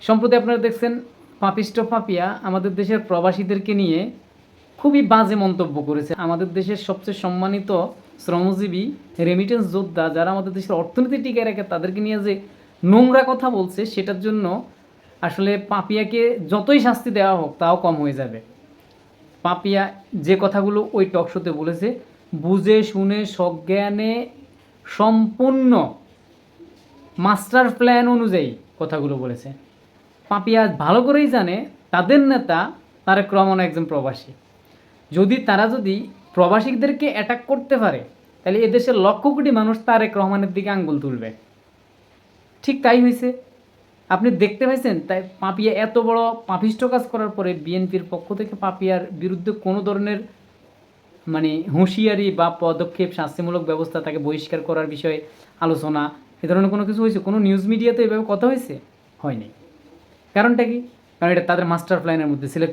সম্প্রতি আপনারা দেখছেন পাপিষ্ট পাপিয়া আমাদের দেশের প্রবাসীদেরকে নিয়ে খুবই বাজে মন্তব্য করেছে। আমাদের দেশের সবচেয়ে সম্মানিত শ্রমজীবী রেমিটেন্স যোদ্ধা যারা আমাদের দেশের অর্থনীতি টিকিয়ে রাখে তাদেরকে নিয়ে যে নোংরা কথা বলছে, সেটার জন্য আসলে পাপিয়াকে যতই শাস্তি দেওয়া হোক তাও কম হয়ে যাবে। পাপিয়া যে কথাগুলো ওই টক শোতে বলেছে, বুঝে শুনে সজ্ঞানে সম্পূর্ণ মাস্টার প্ল্যান অনুযায়ী কথাগুলো বলেছে। পাপিয়া ভালো করেই জানে তাদের নেতা তারেক রহমান একজন প্রবাসী। যদি প্রবাসীদেরকে অ্যাটাক করতে পারে, তাহলে এদেশের লক্ষ কোটি মানুষ তারেক রহমানের দিকে আঙ্গুল তুলবে। ঠিক তাই হয়েছে। আপনি দেখতে পাইছেন, তাই পাপিয়া এত বড় পাপিষ্ট কাজ করার পরে বিএনপির পক্ষ থেকে পাপিয়ার বিরুদ্ধে কোনো ধরনের হুঁশিয়ারি বা পদক্ষেপ, শাস্তিমূলক ব্যবস্থা, তাকে বহিষ্কার করার বিষয়ে আলোচনা, এ ধরনের কোনো কিছু হয়েছে? কোনো নিউজ মিডিয়াতে এভাবে কথা হয়েছে? হয়নি। কারণটা কি? কারণ এটা তাদের মাস্টার প্ল্যানের মধ্যে ছিল।